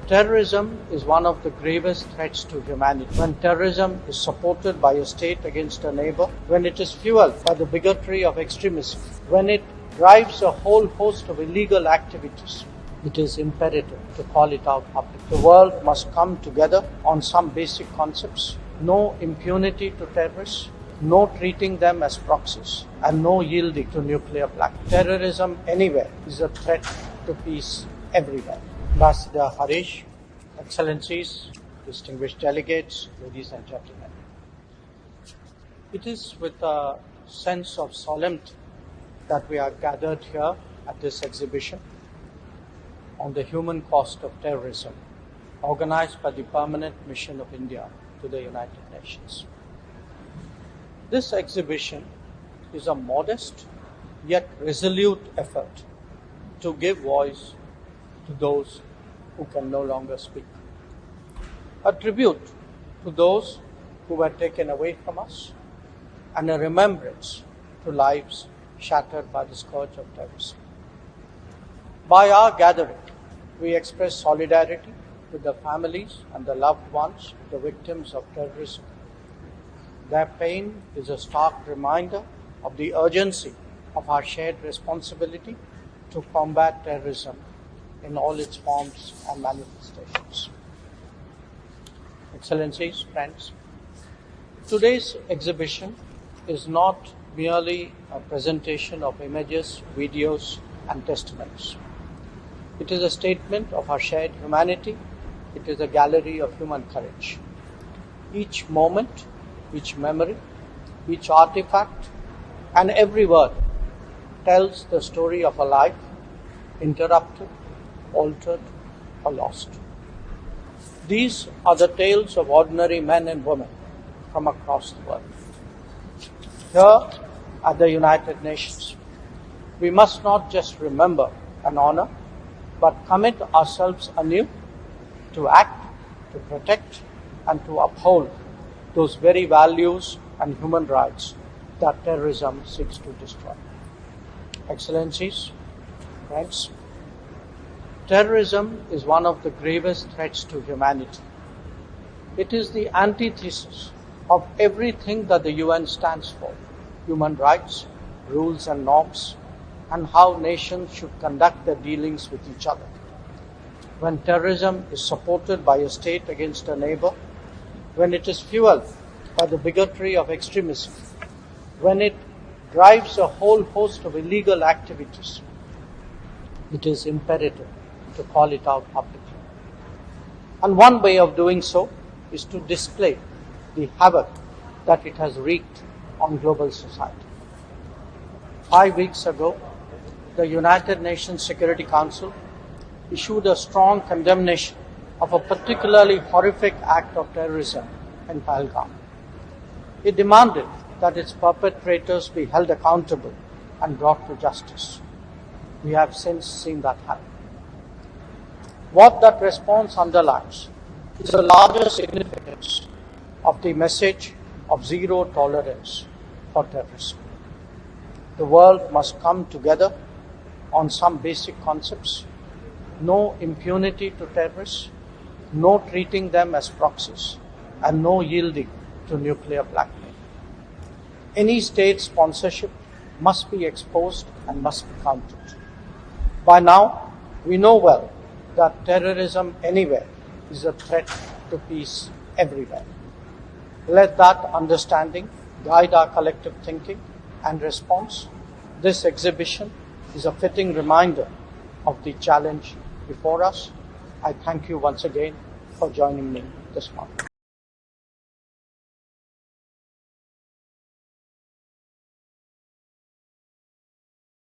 Terrorism is one of the gravest threats to humanity. When terrorism is supported by a state against a neighbor, when it is fueled by the bigotry of extremism, when it drives a whole host of illegal activities, it is imperative to call it out publicly. The world must come together on some basic concepts: no impunity to terrorists, no treating them as proxies, and no yielding to nuclear blackmail. Terrorism anywhere is a threat to peace everywhere. Ambassador Harish, Excellencies, distinguished delegates, ladies and gentlemen. It is with a sense of solemnity that we are gathered here at this exhibition on the human cost of terrorism, organized by the Permanent Mission of India to the United Nations. This exhibition is a modest yet resolute effort to give voice to those who can no longer speak. A tribute to those who were taken away from us, and a remembrance to lives shattered by the scourge of terrorism. By our gathering, we express solidarity with the families and the loved ones of the victims of terrorism. Their pain is a stark reminder of the urgency of our shared responsibility to combat terrorism in all its forms and manifestations. Excellencies, friends, today's exhibition is not merely a presentation of images, videos, and testimonies. It is a statement of our shared humanity. It is a gallery of human courage. Each moment, each memory, each artifact, and every word tells the story of a life interrupted, altered, or lost. These are the tales of ordinary men and women from across the world. Here at the United Nations, we must not just remember and honor, but commit ourselves anew to act, to protect, and to uphold those very values and human rights that terrorism seeks to destroy. Excellencies, friends, terrorism is one of the gravest threats to humanity. It is the antithesis of everything that the UN stands for: human rights, rules and norms, and how nations should conduct their dealings with each other. When terrorism is supported by a state against a neighbor, when it is fueled by the bigotry of extremism, when it drives a whole host of illegal activities, it is imperative to call it out publicly. And one way of doing so is to display the havoc that it has wreaked on global society. 5 weeks ago, the United Nations Security Council issued a strong condemnation of a particularly horrific act of terrorism in Pahalgam. It demanded that its perpetrators be held accountable and brought to justice. We have since seen that happen. What that response underlines is the larger significance of the message of zero tolerance for terrorism. The world must come together on some basic concepts: no impunity to terrorists, no treating them as proxies, and no yielding to nuclear blackmail. Any state sponsorship must be exposed and must be countered. By now, we know well that terrorism anywhere is a threat to peace everywhere. Let that understanding guide our collective thinking and response. This exhibition is a fitting reminder of the challenge before us. I thank you once again for joining me this morning.